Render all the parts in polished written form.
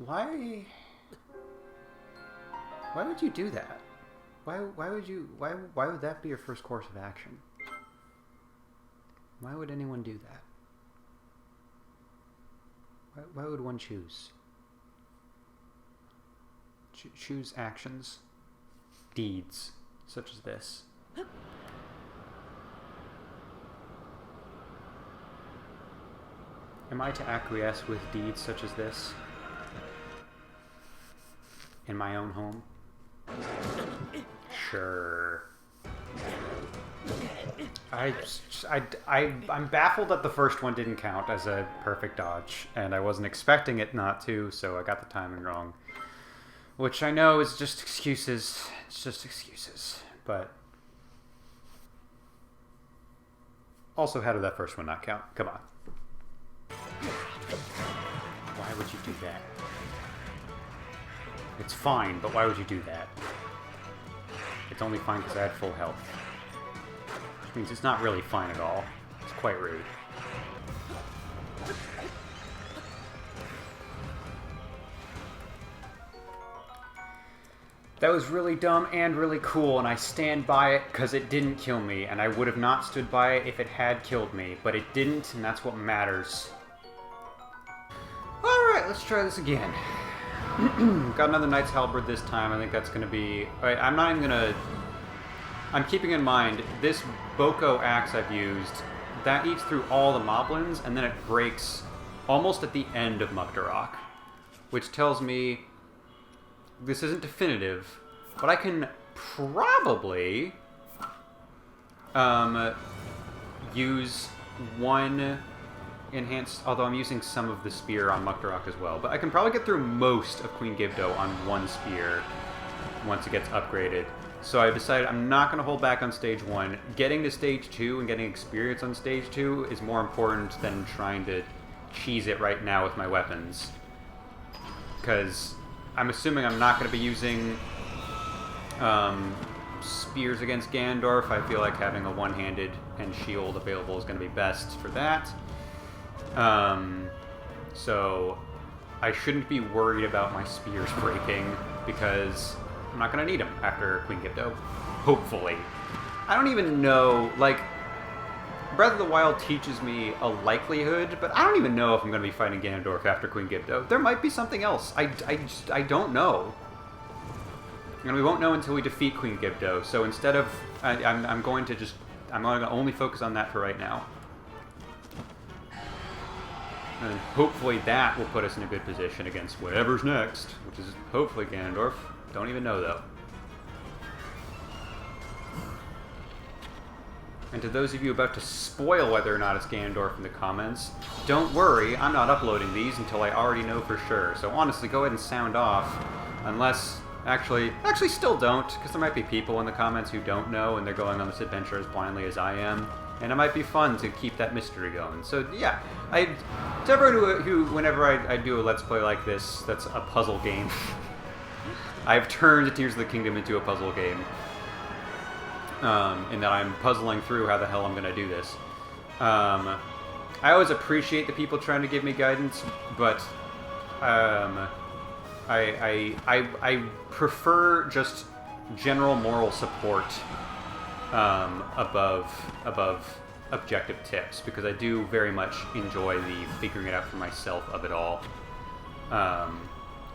Why would you do that? Why would that be your first course of action? Why would anyone do that? Why would one choose? Choose actions, deeds, such as this. Am I to acquiesce with deeds such as this? In my own home? Sure. I'm baffled that the first one didn't count as a perfect dodge, and I wasn't expecting it not to, so I got the timing wrong. Which I know is just excuses. It's just excuses. But also, how did that first one not count? Come on. Why would you do that? It's fine, but why would you do that? It's only fine because I had full health. Which means it's not really fine at all. It's quite rude. That was really dumb and really cool, and I stand by it because it didn't kill me, and I would have not stood by it if it had killed me, but it didn't, and that's what matters. Alright, let's try this again. Got another Knight's Halberd this time. I think that's going to be... I'm not even going to... I'm keeping in mind, this Boko axe I've used, that eats through all the moblins, and then it breaks almost at the end of Mucktorok, which tells me this isn't definitive, but I can probably use one enhanced, although I'm using some of the spear on Mucktorok as well, but I can probably get through most of Queen Gibdo on one spear once it gets upgraded. So I decided I'm not going to hold back on stage 1. Getting to stage 2 and getting experience on stage 2 is more important than trying to cheese it right now with my weapons. Because I'm assuming I'm not going to be using spears against Ganondorf. I feel like having a one-handed and shield available is going to be best for that. So I shouldn't be worried about my spears breaking because I'm not going to need them after Queen Gibdo. Hopefully. I don't even know, like, Breath of the Wild teaches me a likelihood, but I don't even know if I'm going to be fighting Ganondorf after Queen Gibdo. There might be something else. I don't know. And we won't know until we defeat Queen Gibdo. So instead of... I'm going to only focus on that for right now. And hopefully that will put us in a good position against whatever's next, which is hopefully Ganondorf. Don't even know, though. And to those of you about to spoil whether or not it's Ganondorf in the comments, don't worry, I'm not uploading these until I already know for sure. So honestly, go ahead and sound off, unless... Actually still don't, because there might be people in the comments who don't know, and they're going on this adventure as blindly as I am. And it might be fun to keep that mystery going. So yeah, to everyone who whenever I do a Let's Play like this, that's a puzzle game. I've turned Tears of the Kingdom into a puzzle game. In that I'm puzzling through how the hell I'm going to do this. I always appreciate the people trying to give me guidance, but I prefer just general moral support above objective tips, because I do very much enjoy the figuring it out for myself of it all.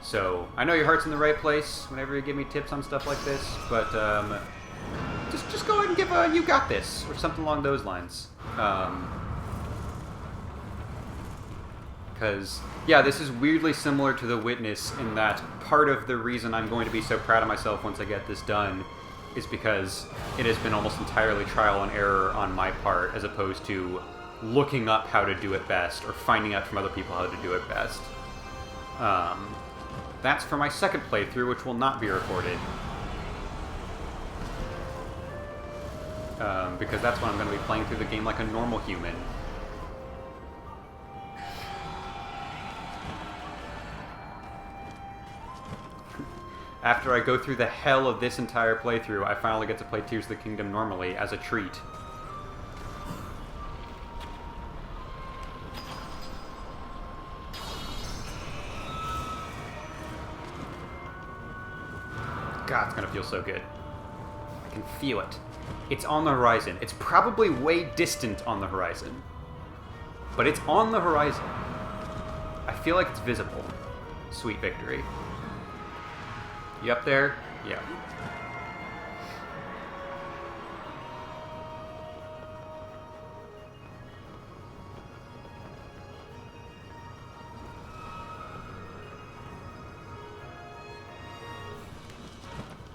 So I know your heart's in the right place whenever you give me tips on stuff like this, but just go ahead and give a "you got this" or something along those lines. Because, yeah, this is weirdly similar to The Witness in that part of the reason I'm going to be so proud of myself once I get this done is because it has been almost entirely trial and error on my part, as opposed to looking up how to do it best or finding out from other people how to do it best. That's for my second playthrough, which will not be recorded. Because that's when I'm going to be playing through the game like a normal human. After I go through the hell of this entire playthrough, I finally get to play Tears of the Kingdom normally as a treat. God, it's gonna feel so good. I can feel it. It's on the horizon. It's probably way distant on the horizon. But it's on the horizon. I feel like it's visible. Sweet victory. You up there? Yeah.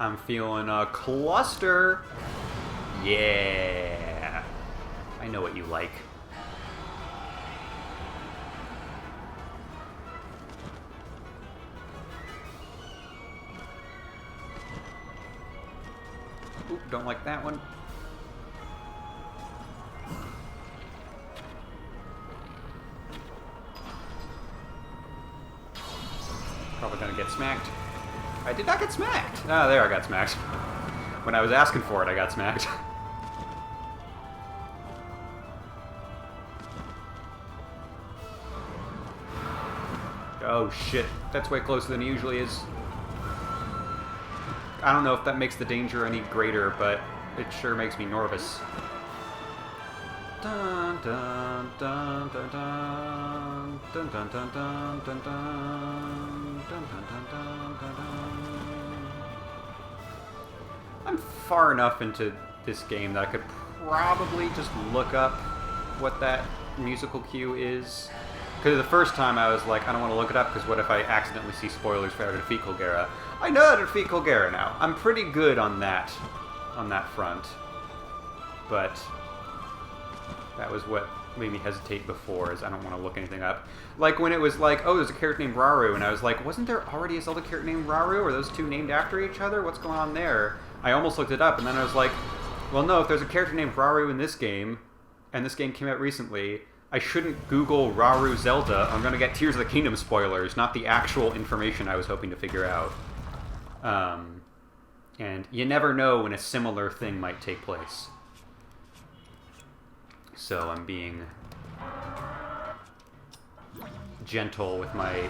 I'm feeling a cluster. Yeah. I know what you like. Oop, don't like that one. Probably gonna get smacked. I did not get smacked! Oh, there I got smacked. When I was asking for it, I got smacked. Oh shit, that's way closer than it usually is. I don't know if that makes the danger any greater, but it sure makes me nervous. Dun dun dun dun dun dun dun dun dun dun dun dun dun dun dun dun dun. I'm far enough into this game that I could probably just look up what that musical cue is. Because the first time I was like, I don't want to look it up because what if I accidentally see spoilers for how to defeat Colgera? I know how to defeat Colgera now. I'm pretty good on that front. But that was what made me hesitate before, is I don't want to look anything up. Like when it was like, oh, there's a character named Rauru, and I was like, wasn't there already a Zelda character named Rauru? Are those two named after each other? What's going on there? I almost looked it up, and then I was like, well, no, if there's a character named Rauru in this game, and this game came out recently, I shouldn't Google Rauru Zelda. I'm going to get Tears of the Kingdom spoilers, not the actual information I was hoping to figure out. And you never know when a similar thing might take place. So I'm being gentle with my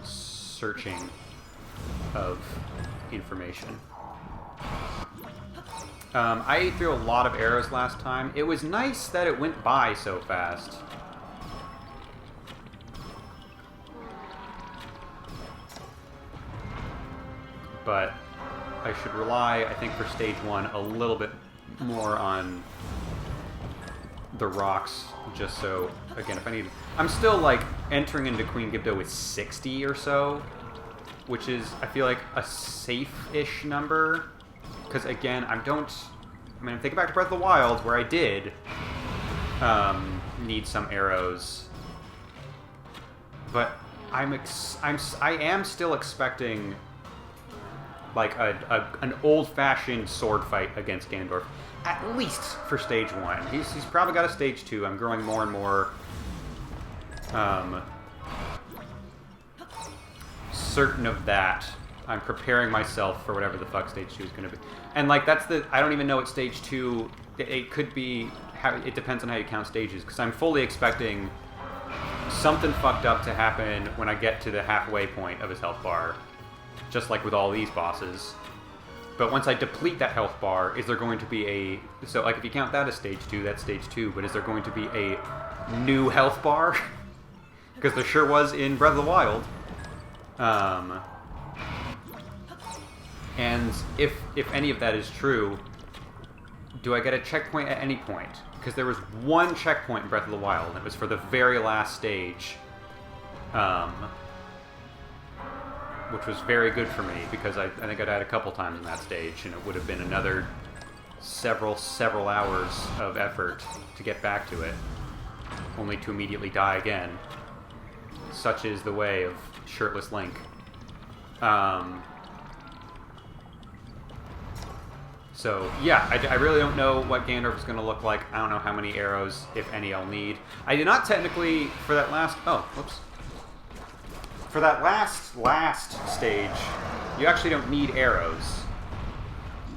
searching of information. I ate through a lot of arrows last time. It was nice that it went by so fast. But I should rely, I think, for stage 1 a little bit more on the rocks, just so, again, if I need... I'm still, like, entering into Queen Gibdo with 60 or so, which is, I feel like, a safe-ish number. Because, again, I'm thinking back to Breath of the Wild, where I did need some arrows. But I am still expecting, like, an old-fashioned sword fight against Ganondorf. At least for stage 1. He's probably got a stage 2. I'm growing more and more certain of that. I'm preparing myself for whatever the fuck stage 2 is going to be. And, like, I don't even know what stage 2... It could be... It depends on how you count stages, because I'm fully expecting something fucked up to happen when I get to the halfway point of his health bar. Just like with all these bosses. But once I deplete that health bar, is there going to be a... So, like, if you count that as stage 2, that's stage 2, but is there going to be a new health bar? Because there sure was in Breath of the Wild. And if any of that is true, do I get a checkpoint at any point? Because there was one checkpoint in Breath of the Wild, and it was for the very last stage. Which was very good for me, because I think I died a couple times in that stage, and it would have been another several hours of effort to get back to it, only to immediately die again. Such is the way of Shirtless Link. So, yeah, I really don't know what Ganondorf is going to look like. I don't know how many arrows, if any, I'll need. I did not technically, for that last... Oh, whoops. For that last stage, you actually don't need arrows.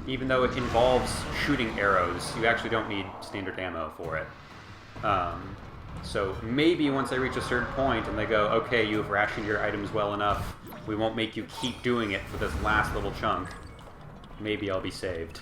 Even though it involves shooting arrows, you actually don't need standard ammo for it. So maybe once I reach a certain point and they go, okay, you have rationed your items well enough, we won't make you keep doing it for this last little chunk. maybe I'll be saved.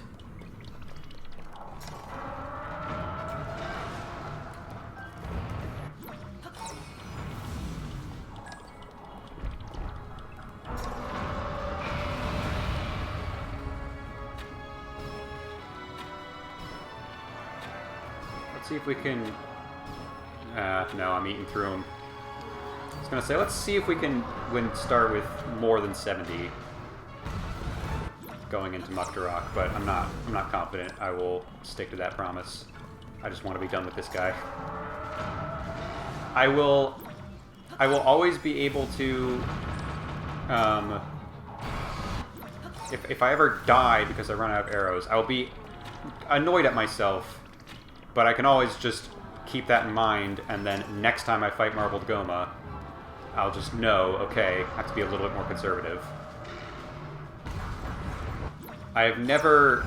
Let's see if we can... no, I'm eating through them. I was gonna say, let's see if we can start with more than 70 going into Mucktorok, but I'm not confident I will stick to that promise. I just want to be done with this guy. I will always be able to, if I ever die because I run out of arrows, I'll be annoyed at myself, but I can always just keep that in mind, and then next time I fight Marbled Goma, I'll just know, okay, I have to be a little bit more conservative. I've never...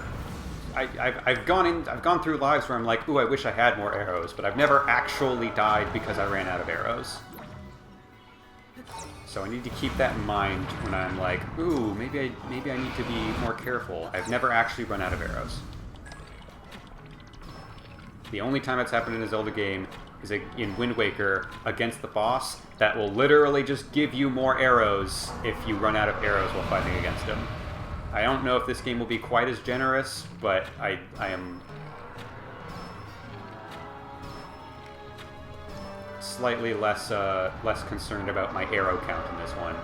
I've gone through lives where I'm like, ooh, I wish I had more arrows, but I've never actually died because I ran out of arrows. So I need to keep that in mind when I'm like, ooh, maybe I need to be more careful. I've never actually run out of arrows. The only time it's happened in a Zelda game is in Wind Waker against the boss that will literally just give you more arrows if you run out of arrows while fighting against him. I don't know if this game will be quite as generous, but I am slightly less concerned about my arrow count in this one.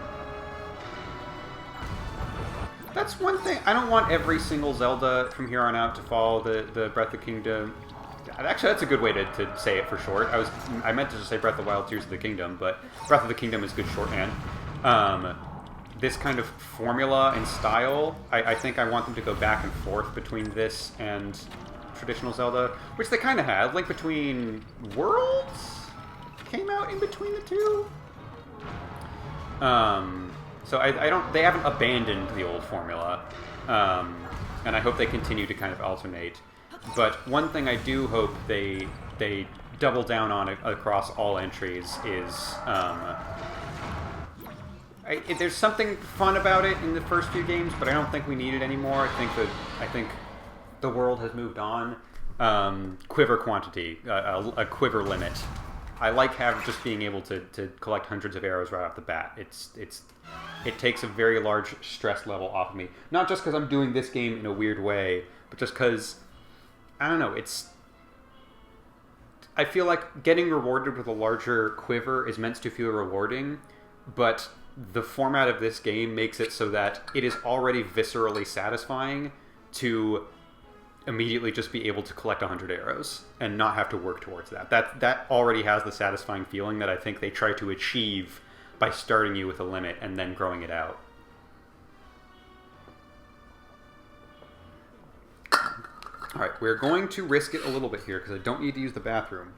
That's one thing. I don't want every single Zelda from here on out to follow the Breath of the Kingdom. Actually, that's a good way to say it for short. I meant to just say Breath of the Wild, Tears of the Kingdom, but Breath of the Kingdom is good shorthand. This kind of formula and style, I think I want them to go back and forth between this and traditional Zelda, which they kind of had. Link Between Worlds came out in between the two. So I don't. They haven't abandoned the old formula, and I hope they continue to kind of alternate. But one thing I do hope they double down on across all entries is there's something fun about it in the first few games, but I don't think we need it anymore. I think the world has moved on. Quiver quantity, a quiver limit. I like just being able to collect hundreds of arrows right off the bat. It takes a very large stress level off of me. Not just because I'm doing this game in a weird way, but just because, I don't know, I feel like getting rewarded with a larger quiver is meant to feel rewarding, but the format of this game makes it so that it is already viscerally satisfying to immediately just be able to collect 100 arrows and not have to work towards that. That already has the satisfying feeling that I think they try to achieve by starting you with a limit and then growing it out. Alright, we're going to risk it a little bit here because I don't need to use the bathroom.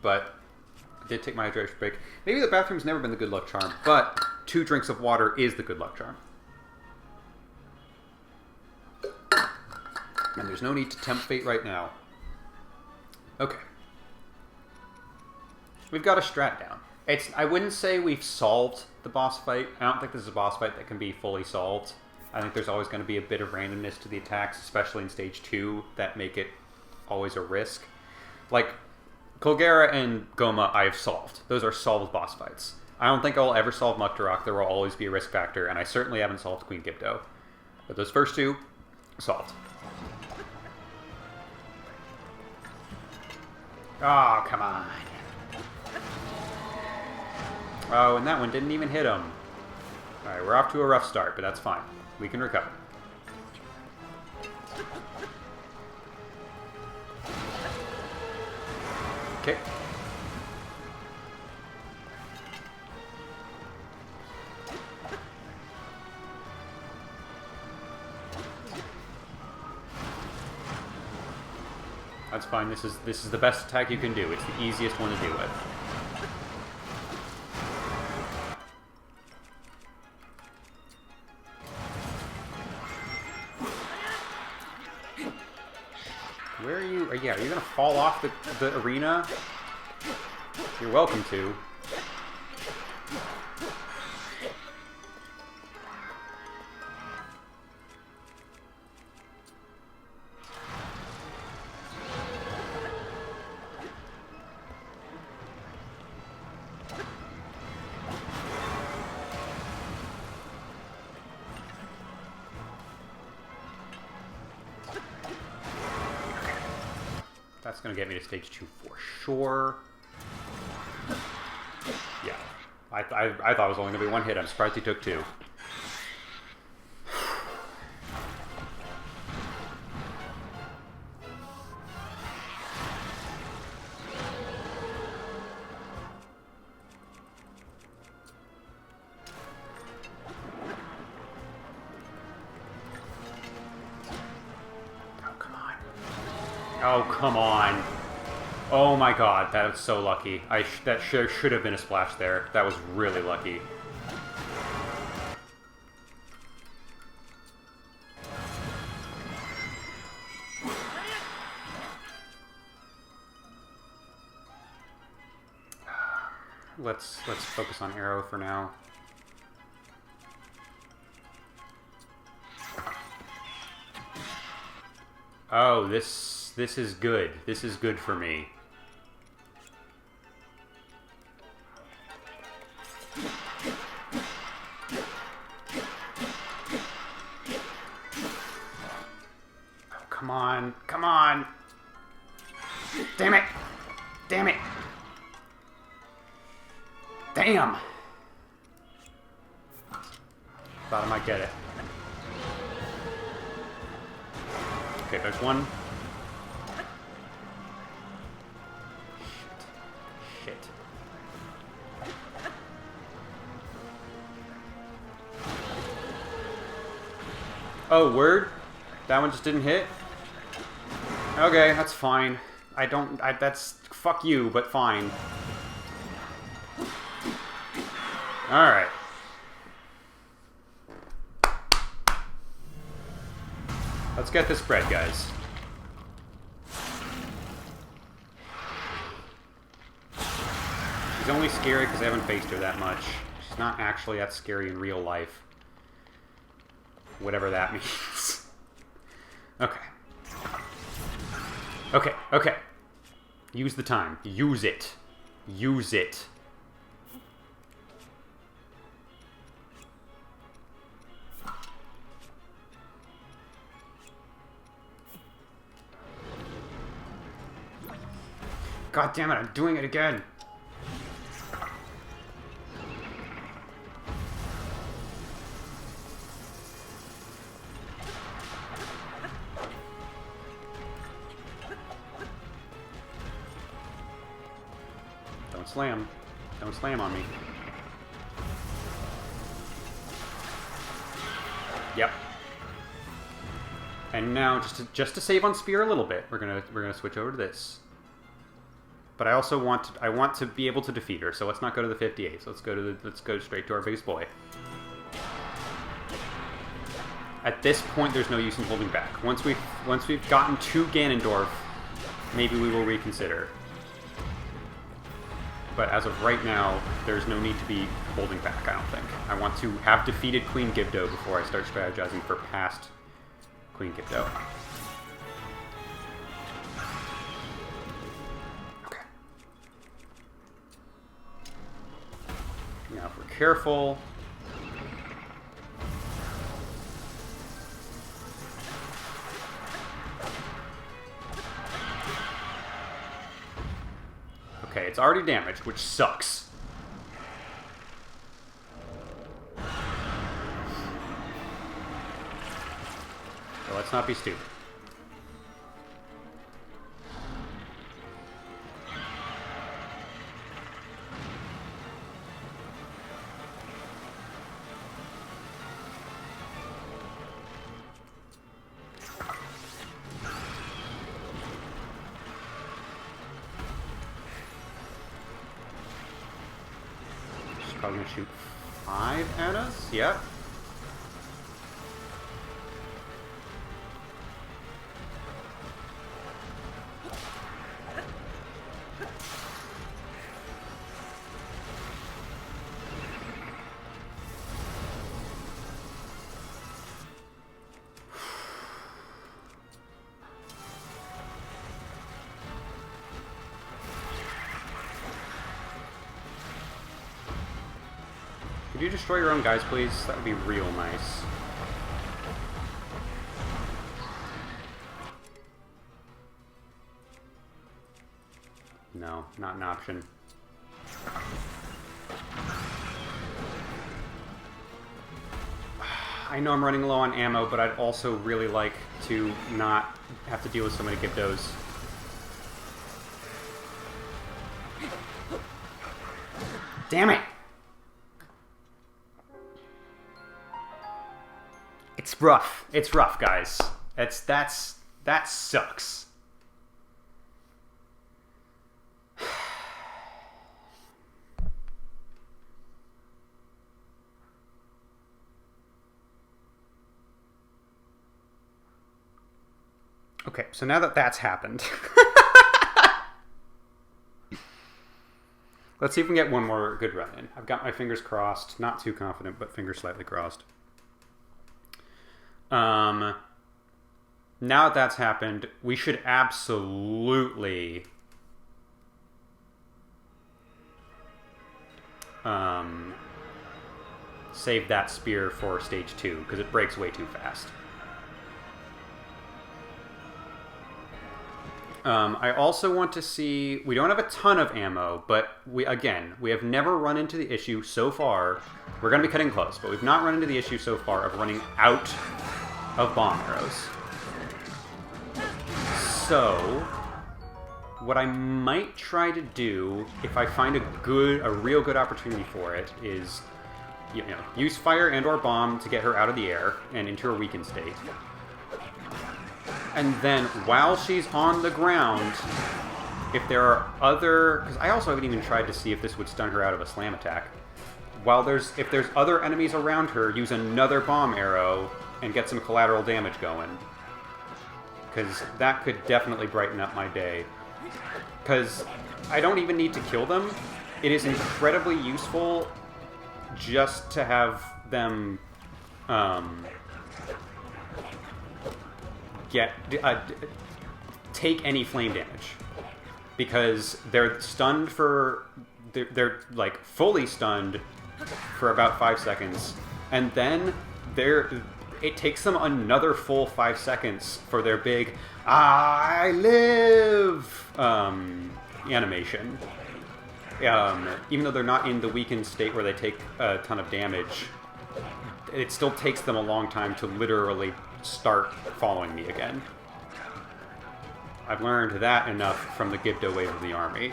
But I did take my hydration break. Maybe the bathroom's never been the good luck charm, but 2 drinks of water is the good luck charm. And there's no need to tempt fate right now. Okay. We've got a strat down. I wouldn't say we've solved the boss fight. I don't think this is a boss fight that can be fully solved. I think there's always going to be a bit of randomness to the attacks, especially in Stage 2, that make it always a risk. Like, Colgera and Goma I have solved. Those are solved boss fights. I don't think I'll ever solve Mucktorok. There will always be a risk factor, and I certainly haven't solved Queen Gibdo. But those first 2, solved. Oh, come on. Oh, and that one didn't even hit him. Alright, we're off to a rough start, but that's fine. We can recover. Okay. That's fine. This is the best attack you can do. It's the easiest one to deal with. Where are you? Yeah, are you gonna fall off the arena? You're welcome to. That's going to get me to stage 2 for sure. Yeah. I thought it was only going to be one hit. I'm surprised he took 2. Oh, come on. Oh my god, that was so lucky. That should have been a splash there. That was really lucky. Let's focus on arrow for now. Oh, this is good. This is good for me. Oh, come on. Come on. Damn it. Damn it. Damn. Thought I might get it. Okay, there's one. Shit. Oh, word? That one just didn't hit? Okay, that's fine. That's... Fuck you, but fine. Alright. Let's get this bread, guys. She's only scary because I haven't faced her that much. She's not actually that scary in real life. Whatever that means. Okay. Okay, okay. Use the time. Use it. Use it. God damn it, I'm doing it again. Don't slam. Don't slam on me. Yep. And now, just to save on spear a little bit, we're gonna switch over to this. But I also want to be able to defeat her, so let's not go to the 58. So let's go straight to our biggest boy. At this point, there's no use in holding back. Once we've gotten to Ganondorf, maybe we will reconsider. But as of right now, there's no need to be holding back, I don't think. I want to have defeated Queen Gibdo before I start strategizing for past Queen Gibdo. Now, if we're careful... Okay, it's already damaged, which sucks. So let's not be stupid. Probably gonna shoot 5 at us. Yep. Could you destroy your own guys, please? That would be real nice. No, not an option. I know I'm running low on ammo, but I'd also really like to not have to deal with so many Gyptos. Damn it! It's rough. It's rough, guys. That sucks. Okay, so now that that's happened, let's see if we can get one more good run in. I've got my fingers crossed. Not too confident, but fingers slightly crossed. Now that that's happened, we should absolutely save that spear for stage 2, because it breaks way too fast. I also want to see... We don't have a ton of ammo, but we have never run into the issue so far. We're going to be cutting close, but we've not run into the issue so far of running out of bomb arrows. So, what I might try to do, if I find a real good opportunity for it, is use fire and or bomb to get her out of the air and into her weakened state. And then, while she's on the ground, if there are other... Because I also haven't even tried to see if this would stun her out of a slam attack. If there's other enemies around her, use another bomb arrow and get some collateral damage going. Because that could definitely brighten up my day. Because I don't even need to kill them. It is incredibly useful just to have them... take any flame damage, because they're stunned for they're like fully stunned for about 5 seconds, and then it takes them another full 5 seconds for their big "I live" animation. Even though they're not in the weakened state where they take a ton of damage, it still takes them a long time to literally start following me again. I've learned that enough from the Gypto wave of the army.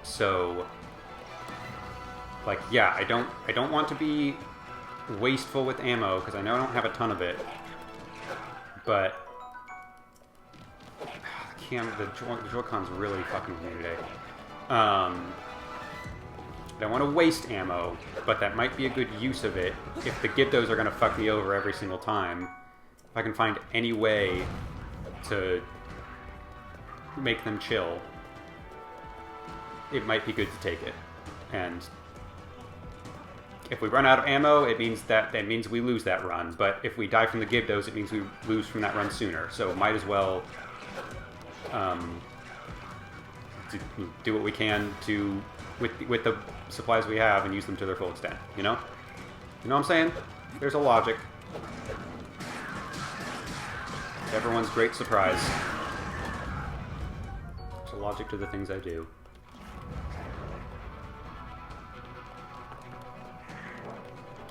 So, like, yeah, I don't want to be wasteful with ammo, because I know I don't have a ton of it. But the Joy-Con's really fucking with me today. I don't want to waste ammo, but that might be a good use of it if the Gyptos are going to fuck me over every single time. If I can find any way to make them chill, it might be good to take it. And if we run out of ammo, it means we lose that run. But if we die from the Gyptos, it means we lose from that run sooner. So might as well do what we can to with the supplies we have and use them to their full extent, you know? You know what I'm saying? There's a logic. Everyone's great surprise. There's a logic to the things I do.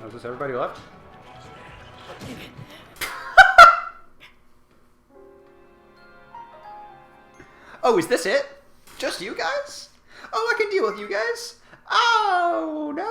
Oh, is this everybody left? Oh, is this it? Just you guys? Oh, I can deal with you guys. Oh, no.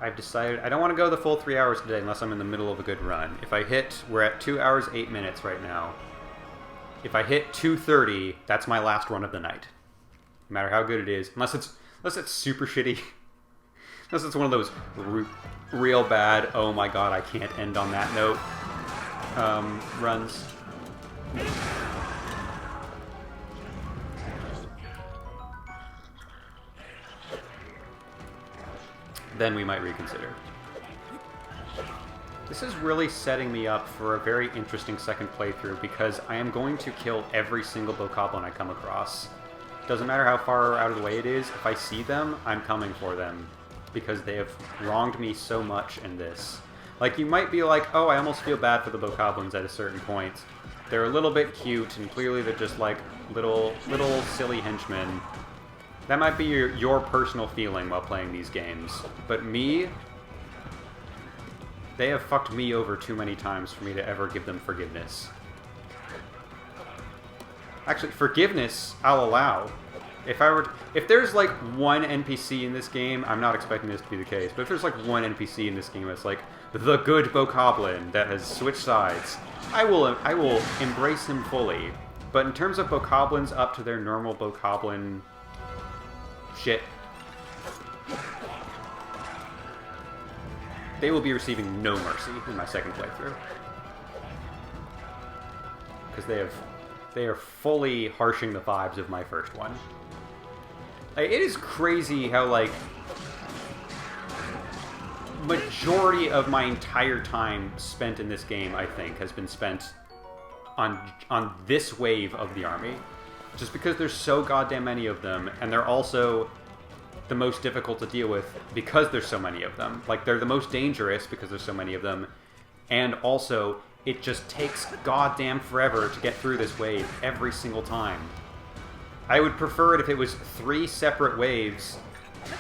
I've decided I don't want to go the full 3 hours today unless I'm in the middle of a good run. If I hit, we're at 2 hours, 8 minutes right now. If I hit 2:30, that's my last run of the night. No matter how good it is, unless it's super shitty. Unless it's one of those real bad, oh my god, I can't end on that note runs. Then we might reconsider. This is really setting me up for a very interesting second playthrough, because I am going to kill every single Bokoblin I come across. Doesn't matter how far out of the way it is, if I see them, I'm coming for them. Because they have wronged me so much in this. Like, you might be like, oh, I almost feel bad for the bokoblins at a certain point. They're a little bit cute, and clearly they're just like little silly henchmen. That might be your personal feeling while playing these games. But me, they have fucked me over too many times for me to ever give them forgiveness. Actually, forgiveness I'll allow. If there's like one NPC in this game, I'm not expecting this to be the case, but if there's like one NPC in this game that's like the good bokoblin that has switched sides, I will embrace him fully. But in terms of bokoblins up to their normal bokoblin shit, they will be receiving no mercy in my second playthrough. Because they are fully harshing the vibes of my first one. It is crazy how, like, majority of my entire time spent in this game, I think, has been spent on this wave of the army. Just because there's so goddamn many of them, and they're also the most difficult to deal with because there's so many of them. Like, they're the most dangerous because there's so many of them, and also, it just takes goddamn forever to get through this wave every single time. I would prefer it if it was 3 separate waves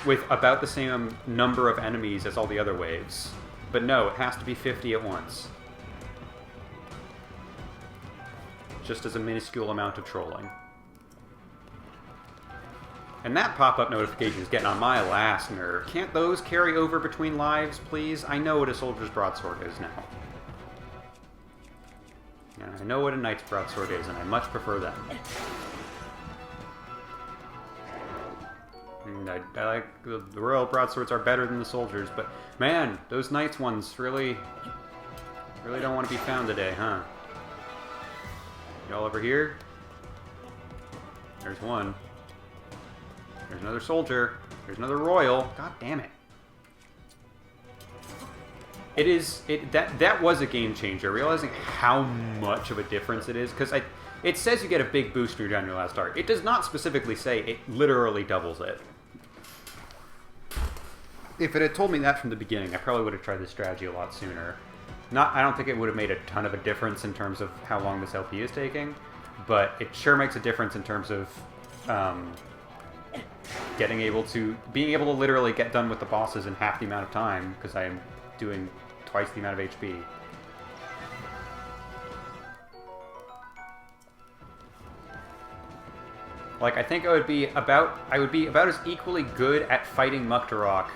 with about the same number of enemies as all the other waves. But no, it has to be 50 at once. Just as a minuscule amount of trolling. And that pop-up notification is getting on my last nerve. Can't those carry over between lives, please? I know what a soldier's broadsword is now. Yeah, I know what a knight's broadsword is, and I much prefer them. I like the royal broadswords are better than the soldiers, but man, those knights ones really don't want to be found today, huh? Y'all over here? There's one. There's another soldier. There's another royal. God damn it. That was a game changer, realizing how much of a difference it is, because it says you get a big boost when you're down your last art. It does not specifically say it literally doubles it. If it had told me that from the beginning, I probably would have tried this strategy a lot sooner. I don't think it would have made a ton of a difference in terms of how long this LP is taking, but it sure makes a difference in terms of being able to literally get done with the bosses in half the amount of time, because I am doing twice the amount of HP. Like, I think I would be about as equally good at fighting Mucktorok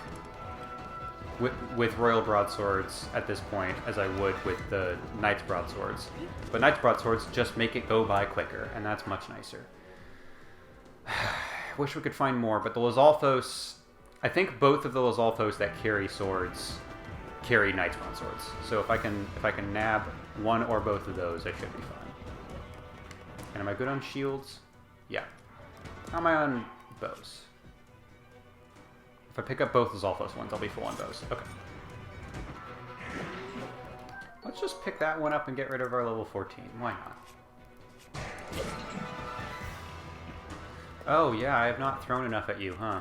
with royal broadswords at this point as I would with the knight's broadswords. But knight's broadswords just make it go by quicker, and that's much nicer. Wish we could find more, but the Lizalfos, I think both of the Lizalfos that carry swords carry knight's broadswords. So if I can nab one or both of those, I should be fine. And am I good on shields? Yeah. How am I on bows? If I pick up both Lizalfos ones, I'll be full on bows. Okay. Let's just pick that one up and get rid of our level 14. Why not? Oh, yeah, I have not thrown enough at you, huh?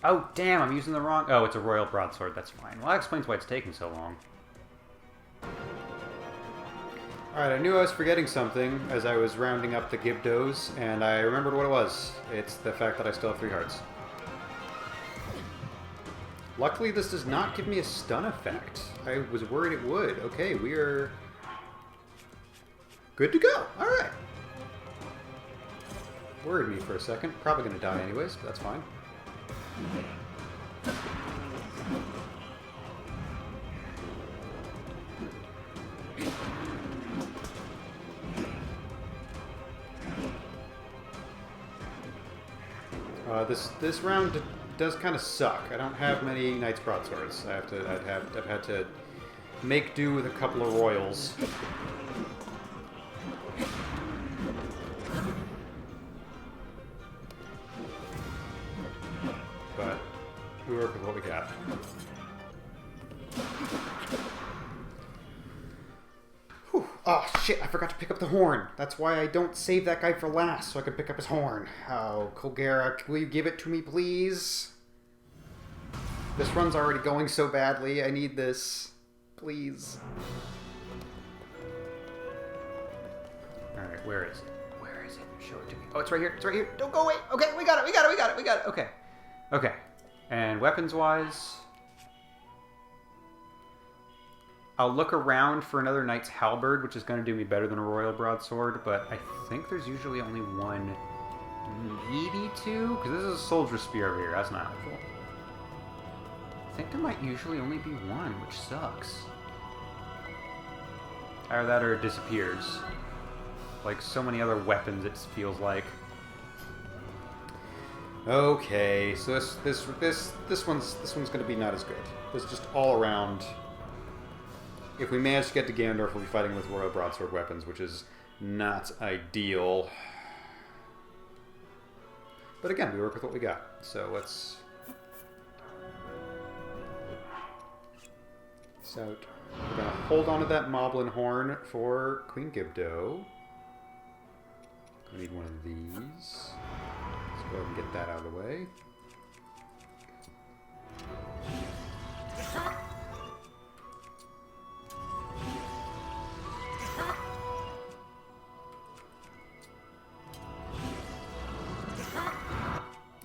Oh, damn, I'm using the wrong... Oh, it's a royal broadsword, that's fine. Well, that explains why it's taking so long. Alright, I knew I was forgetting something as I was rounding up the Gibdos, and I remembered what it was. It's the fact that I still have 3 hearts. Luckily, this does not give me a stun effect. I was worried it would. Okay, we are good to go. Alright. Worried me for a second. Probably going to die anyways, but that's fine. This round does kind of suck. I don't have many Knight's Broadswords. I've had to make do with a couple of Royals. But we work with what we got. Whew. Oh, shit, I forgot to pick up the horn. That's why I don't save that guy for last, so I can pick up his horn. Oh, Colgera, will you give it to me, please? This run's already going so badly. I need this. Please. Alright, where is it? Where is it? Show it to me. Oh, it's right here. It's right here. Don't go away. Okay, we got it. We got it. We got it. We got it. Okay. Okay. And weapons-wise, I'll look around for another Knight's Halberd, which is going to do me better than a Royal Broadsword, but I think there's usually only one, maybe two, because this is a Soldier Spear over here. That's not helpful. I think there might usually only be one, which sucks. Either that or it disappears. Like so many other weapons, it feels like. Okay, so this one's gonna be not as good. This is just all around. If we manage to get to Ganondorf, we'll be fighting with Royal Broadsword weapons, which is not ideal. But again, we work with what we got. So let's... So we're going to hold on to that Moblin Horn for Queen Gibdo. I need one of these. Let's go ahead and get that out of the way.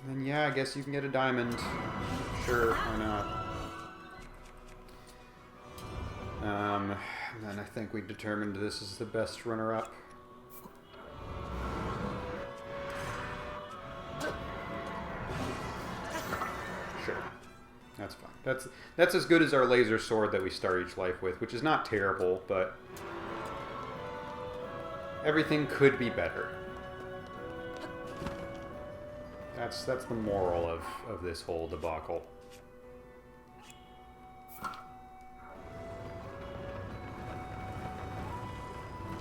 And yeah, I guess you can get a diamond. Sure, why not? And then I think we determined this is the best runner-up. Sure. That's fine. That's as good as our laser sword that we start each life with, which is not terrible, but everything could be better. That's the moral of this whole debacle.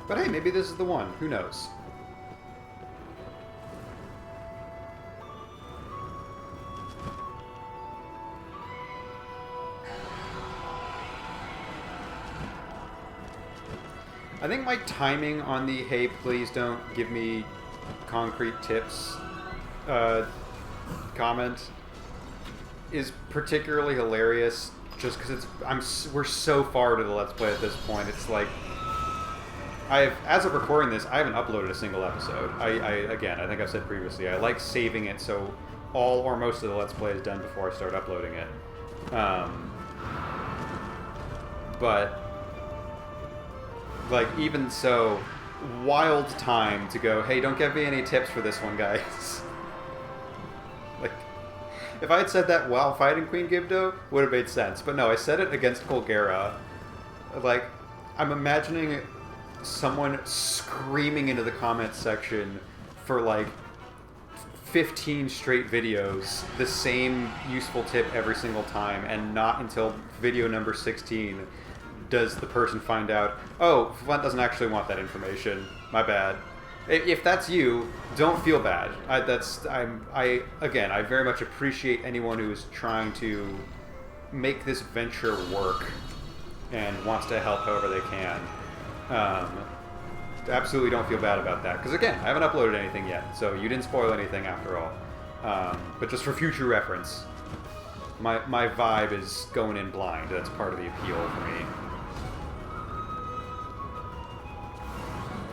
But hey, maybe this is the one. Who knows? I think my timing on the "hey, please don't give me concrete tips" comment is particularly hilarious, just because we're so far to the Let's Play at this point. It's like as of recording this, I haven't uploaded a single episode. Again, I think I've said previously, I like saving it so all or most of the Let's Play is done before I start uploading it. But like, even so, wild time to go, hey, don't give me any tips for this one, guys. Like, if I had said that while fighting Queen Gibdo, would have made sense. But no, I said it against Colgera. Like, I'm imagining someone screaming into the comments section for like 15 straight videos, the same useful tip every single time, and not until video number 16 does the person find out, oh, Flint doesn't actually want that information. My bad. If that's you, don't feel bad. Again, I very much appreciate anyone who is trying to make this venture work and wants to help however they can. Absolutely don't feel bad about that. Because again, I haven't uploaded anything yet, so you didn't spoil anything after all. But just for future reference, my vibe is going in blind. That's part of the appeal for me.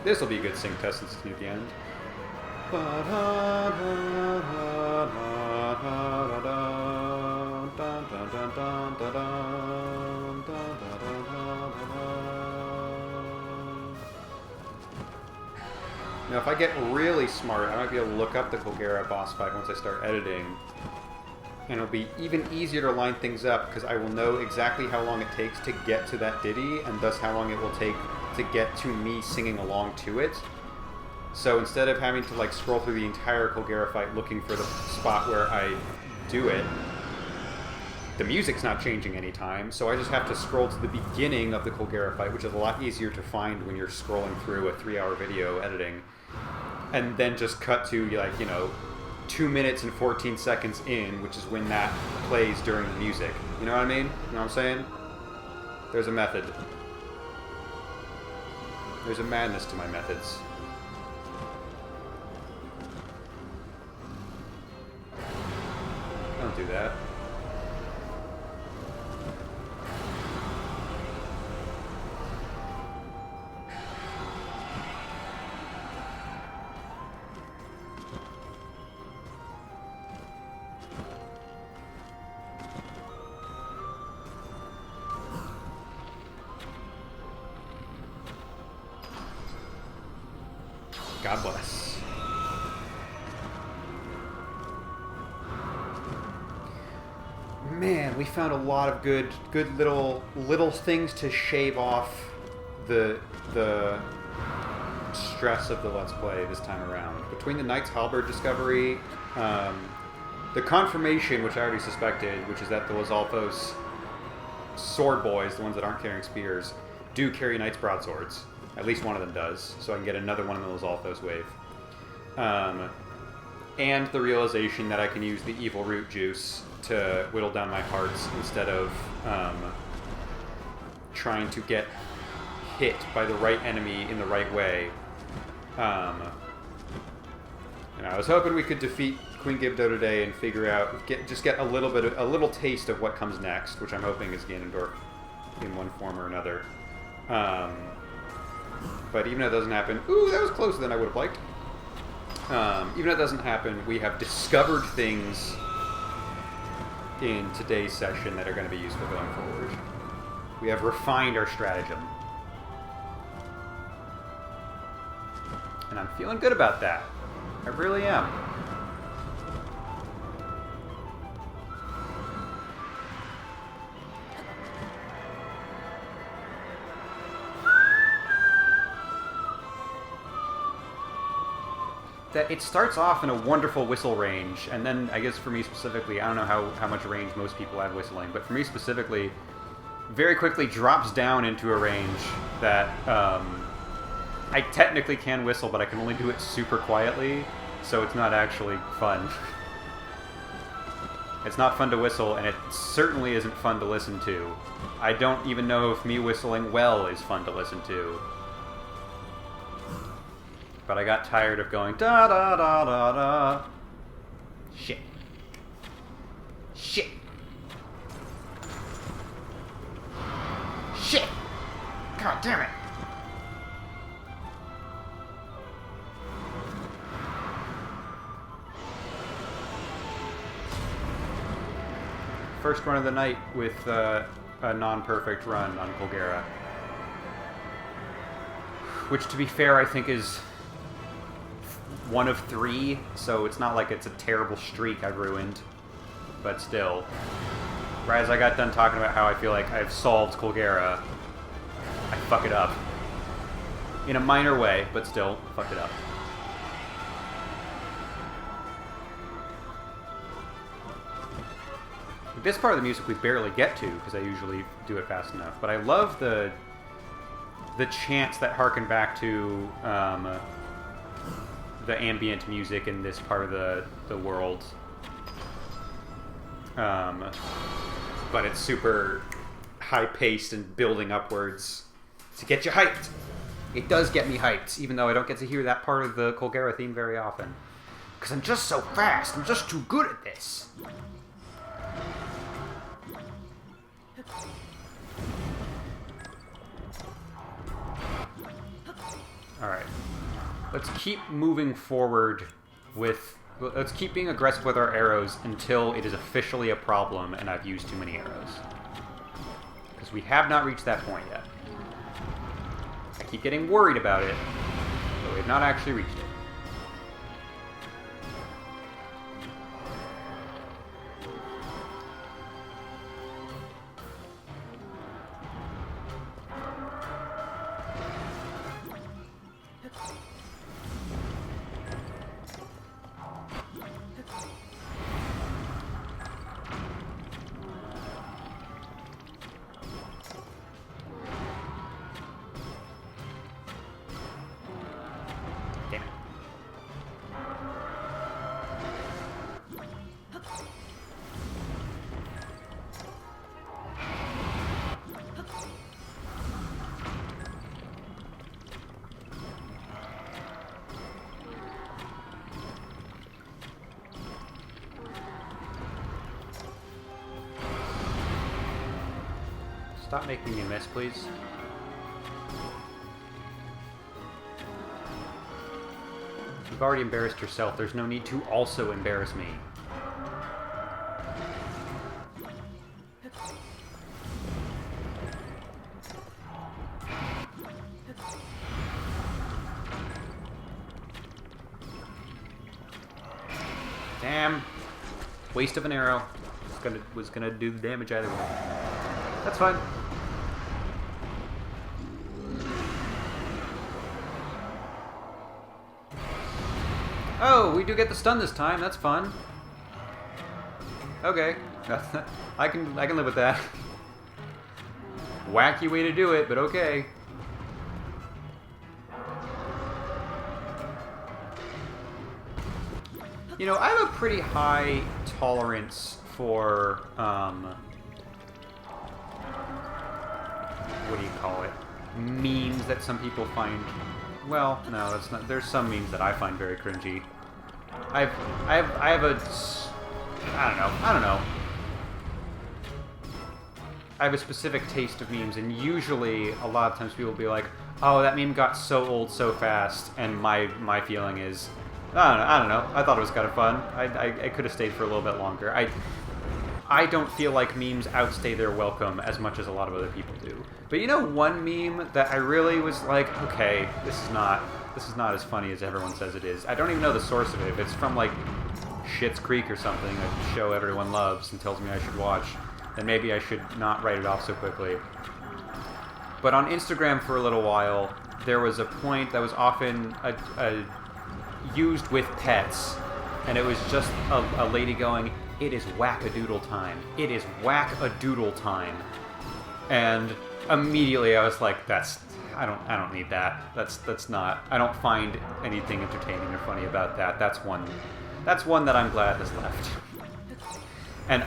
This will be a good sync test since it's near the end. Now, if I get really smart, I might be able to look up the Colgera boss fight once I start editing. And it'll be even easier to line things up, because I will know exactly how long it takes to get to that ditty, and thus how long it will take to get to me singing along to it. So instead of having to like scroll through the entire Colgera fight looking for the spot where I do it, the music's not changing anytime, so I just have to scroll to the beginning of the Colgera fight, which is a lot easier to find when you're scrolling through a 3-hour video editing, and then just cut to, like, 2 minutes and 14 seconds in, which is when that plays during the music. You know what I mean? You know what I'm saying? There's a method. There's a madness to my methods. Don't do that. God bless. Man, we found a lot of good little things to shave off the stress of the Let's Play this time around. Between the Knight's Halberd discovery, the confirmation, which I already suspected, which is that the Lizalfos sword boys, the ones that aren't carrying spears, do carry Knight's broadswords. At least one of them does, so I can get another one in the Lizalfos wave. And the realization that I can use the evil root juice to whittle down my hearts instead of trying to get hit by the right enemy in the right way. And I was hoping we could defeat Queen Gibdo today and figure out, get a little taste of what comes next, which I'm hoping is Ganondorf in one form or another. But even if that doesn't happen, ooh, that was closer than I would have liked. Even if that doesn't happen, we have discovered things in today's session that are going to be useful going forward. We have refined our stratagem. And I'm feeling good about that. I really am. That it starts off in a wonderful whistle range, and then I guess for me specifically, I don't know how much range most people have whistling, but for me specifically, very quickly drops down into a range that I technically can whistle, but I can only do it super quietly, so it's not actually fun. It's not fun to whistle, and it certainly isn't fun to listen to. I don't even know if me whistling well is fun to listen to. But I got tired of going da da da da da. Shit. Shit. Shit. God damn it. First run of the night with a non-perfect run on Colgera. Which, to be fair, I think is one of 3, so it's not like it's a terrible streak I've ruined. But still. Right as I got done talking about how I feel like I've solved Colgera, I fuck it up. In a minor way, but still, fuck it up. This part of the music we barely get to, because I usually do it fast enough. But I love the chants that harken back to the ambient music in this part of the world. But it's super high-paced and building upwards to get you hyped. It does get me hyped, even though I don't get to hear that part of the Colgera theme very often. Because I'm just so fast. I'm just too good at this. Alright. Let's keep moving forward with... Let's keep being aggressive with our arrows until it is officially a problem and I've used too many arrows. Because we have not reached that point yet. I keep getting worried about it, but we have not actually reached it. Damn it. Stop making me miss, please. You've already embarrassed yourself. There's no need to also embarrass me. Damn. Waste of an arrow. Was gonna do the damage either way. That's fine. Oh, we do get the stun this time. That's fun. Okay. I can live with that. Wacky way to do it, but okay. You know, I have a pretty high tolerance for, what do you call it? Memes that some people find, well, no, that's not, there's some memes that I find very cringy. I have a, I don't know. I have a specific taste of memes, and usually, a lot of times people will be like, oh, that meme got so old so fast, and my feeling is, I don't know. I thought it was kind of fun. I could have stayed for a little bit longer. I don't feel like memes outstay their welcome as much as a lot of other people do. But you know one meme that I really was like, okay, this is not as funny as everyone says it is. I don't even know the source of it. If it's from like Schitt's Creek or something, a show everyone loves and tells me I should watch, then maybe I should not write it off so quickly. But on Instagram for a little while, there was a point that was often used with pets, and it was just a lady going, "It is whack-a-doodle time. It is whack-a-doodle time." And immediately I was like, I don't need that. That's not, I don't find anything entertaining or funny about that. That's one that I'm glad has left. And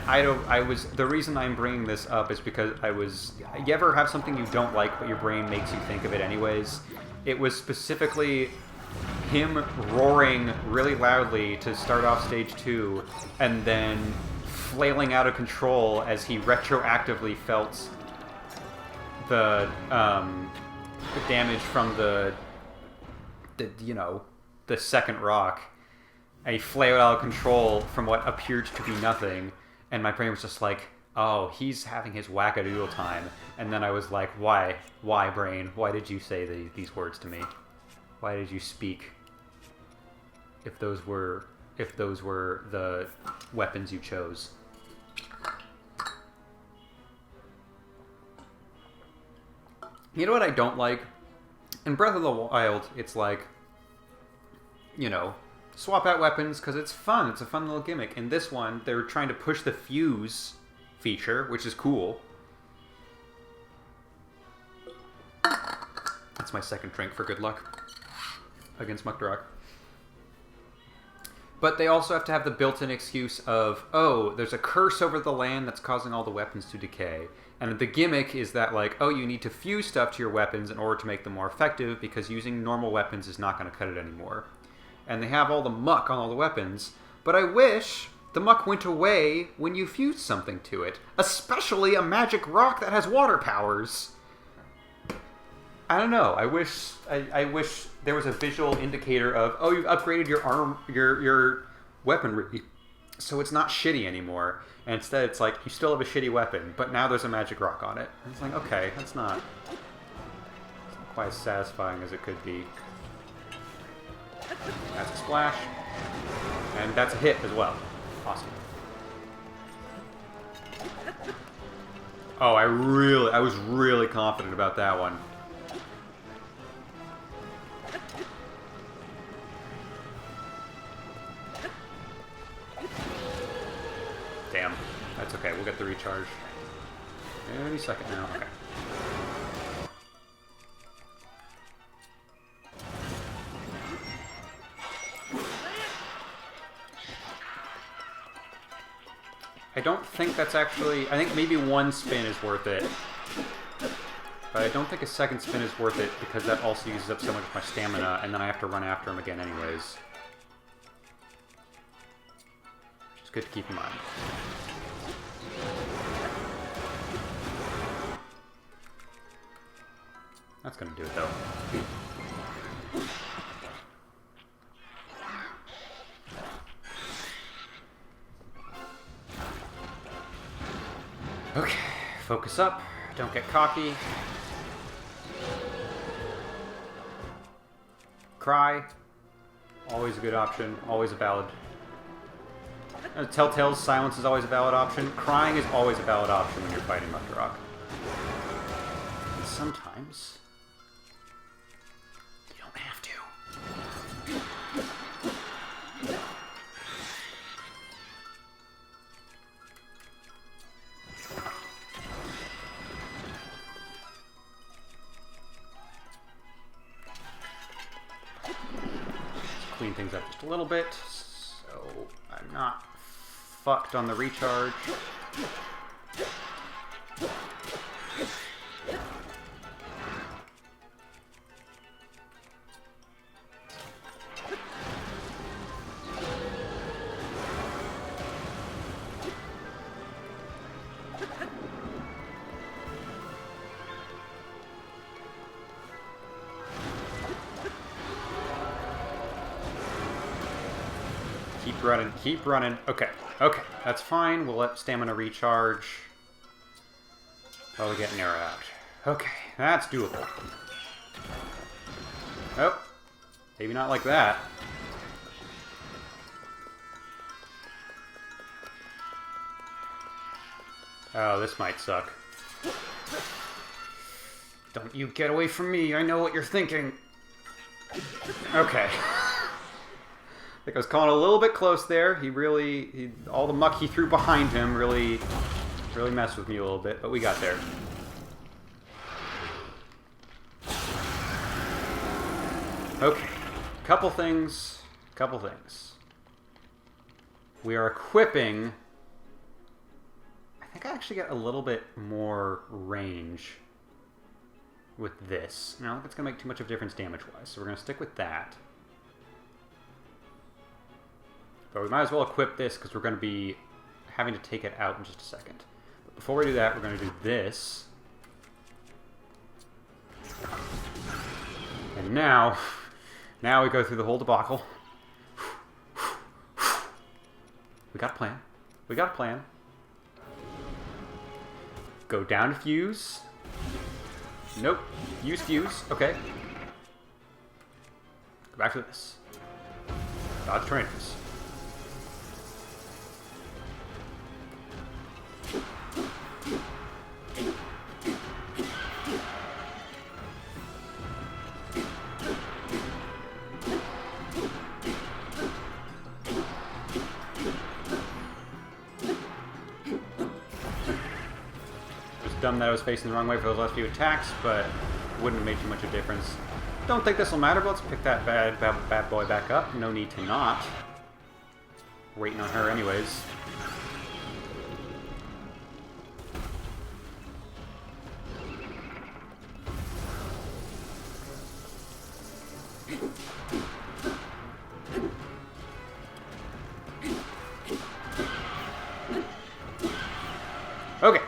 the reason I'm bringing this up is because you ever have something you don't like but your brain makes you think of it anyways? It was specifically him roaring really loudly to start off stage 2, and then flailing out of control as he retroactively felt the damage from the second rock. And he flailed out of control from what appeared to be nothing, and my brain was just like, oh, he's having his wackadoodle time. And then I was like, why, brain? Why did you say these words to me? Why did you speak? If those were the weapons you chose. You know what I don't like? In Breath of the Wild, it's like, swap out weapons because it's fun. It's a fun little gimmick. In this one, they're trying to push the fuse feature, which is cool. That's my second drink for good luck against Mucktorok. But they also have to have the built-in excuse of, oh, there's a curse over the land that's causing all the weapons to decay. And the gimmick is that, like, oh, you need to fuse stuff to your weapons in order to make them more effective because using normal weapons is not going to cut it anymore. And they have all the muck on all the weapons, but I wish the muck went away when you fused something to it. Especially a magic rock that has water powers. I don't know. I wish there was a visual indicator of, oh, you've upgraded your weaponry, so it's not shitty anymore. And instead, it's like you still have a shitty weapon, but now there's a magic rock on it. And it's like, okay, it's not quite as satisfying as it could be. That's a splash, and that's a hit as well. Awesome. Oh, I was really confident about that one. Damn. That's okay. We'll get the recharge any second now. Okay. I don't think that's actually... I think maybe one spin is worth it. But I don't think a second spin is worth it because that also uses up so much of my stamina, and then I have to run after him again anyways. It's good to keep in mind. That's gonna do it, though. Okay, focus up. Don't get cocky. Cry. Always a good option. Always a valid. Telltale's silence is always a valid option. Crying is always a valid option when you're fighting Mucktorok. And sometimes you don't have to. Let's clean things up just a little bit so I'm not fucked on the recharge. Keep running, keep running. Okay, okay, that's fine. We'll let stamina recharge while we get an arrow out. Okay, that's doable. Oh, maybe not like that. Oh, this might suck. Don't you get away from me. I know what you're thinking. Okay. I think I was calling a little bit close there. All the muck he threw behind him really messed with me a little bit, but we got there. Okay, couple things. We are equipping. I think I actually get a little bit more range with this. I don't think it's going to make too much of a difference damage-wise, so we're going to stick with that. But we might as well equip this because we're going to be having to take it out in just a second. But before we do that, we're going to do this. And now we go through the whole debacle. We got a plan. We got a plan. Go down to fuse. Nope. Use fuse. Okay. Go back to this. Dodge tornadoes. Dumb that I was facing the wrong way for those last few attacks, but wouldn't have made too much of a difference. Don't think this will matter, but let's pick that bad boy back up. No need to not. Waiting on her anyways. Okay.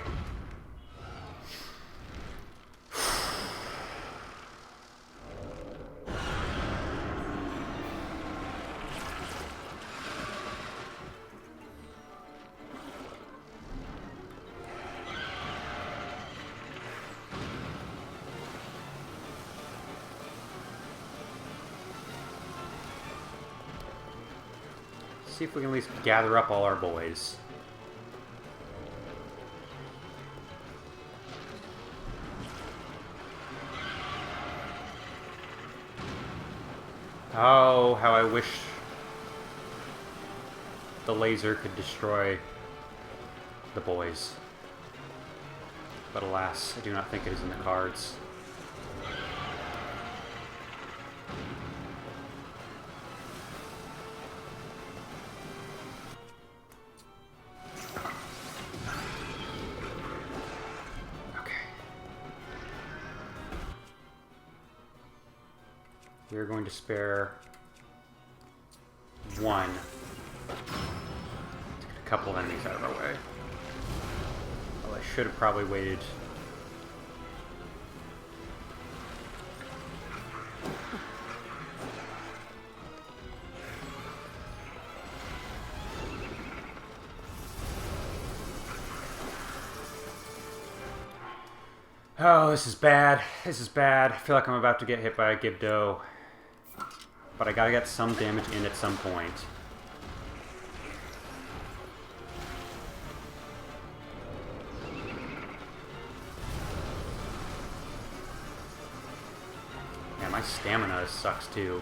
See if we can at least gather up all our boys. Oh, how I wish the laser could destroy the boys. But alas, I do not think it is in the cards. We're going to spare one. Let's get a couple of enemies out of our way. Well, I should have probably waited. Oh, this is bad. This is bad. I feel like I'm about to get hit by a Gibdo. But I gotta get some damage in at some point. Yeah, my stamina sucks too.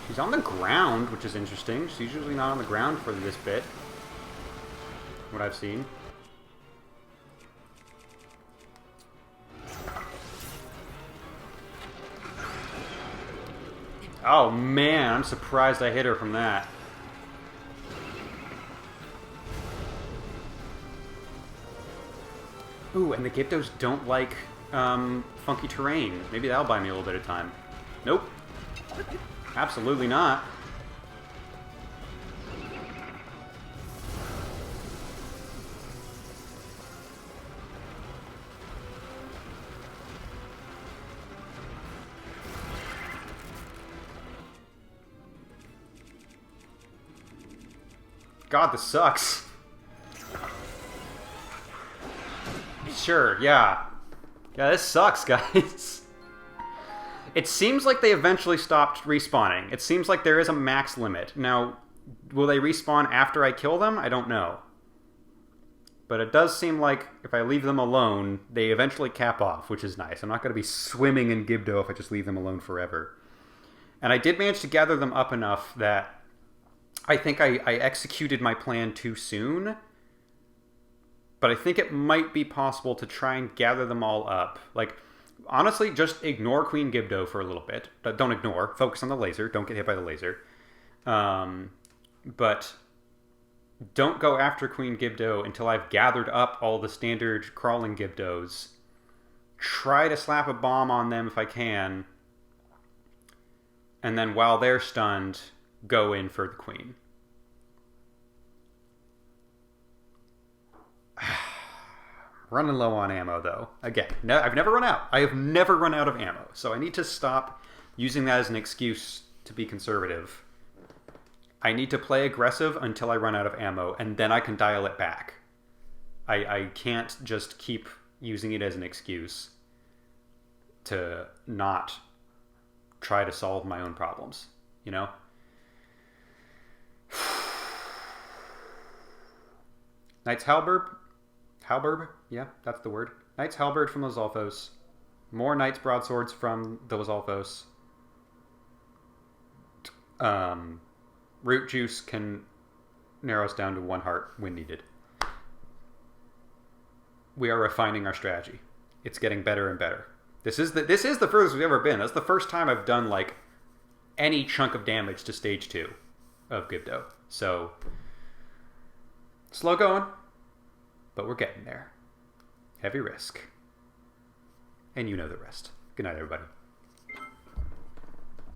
She's on the ground, which is interesting. She's usually not on the ground for this bit. What I've seen. Oh man, I'm surprised I hit her from that. Ooh, and the Gyptos don't like funky terrain. Maybe that'll buy me a little bit of time. Nope. Absolutely not. God, this sucks. Sure, yeah. Yeah, this sucks, guys. It seems like they eventually stopped respawning. It seems like there is a max limit. Now, will they respawn after I kill them? I don't know. But it does seem like if I leave them alone, they eventually cap off, which is nice. I'm not going to be swimming in Gibdo if I just leave them alone forever. And I did manage to gather them up enough that I think I executed my plan too soon. But I think it might be possible to try and gather them all up. Like, honestly, just ignore Queen Gibdo for a little bit. Don't ignore. Focus on the laser. Don't get hit by the laser. But don't go after Queen Gibdo until I've gathered up all the standard crawling Gibdos. Try to slap a bomb on them if I can. And then while they're stunned, go in for the Queen. Running low on ammo, though. Again, no, I've never run out. I have never run out of ammo. So I need to stop using that as an excuse to be conservative. I need to play aggressive until I run out of ammo, and then I can dial it back. I can't just keep using it as an excuse to not try to solve my own problems, you know? Knight's Halberd? Halberd? Yeah, that's the word. Knight's Halberd from Los Alfos. More Knight's Broadswords from the Los Alfos. Root Juice can narrow us down to 1 heart when needed. We are refining our strategy. It's getting better and better. This is the furthest we've ever been. That's the first time I've done like any chunk of damage to stage 2 of Gibdo. So slow going, but we're getting there. Heavy risk. And you know the rest. Good night, everybody.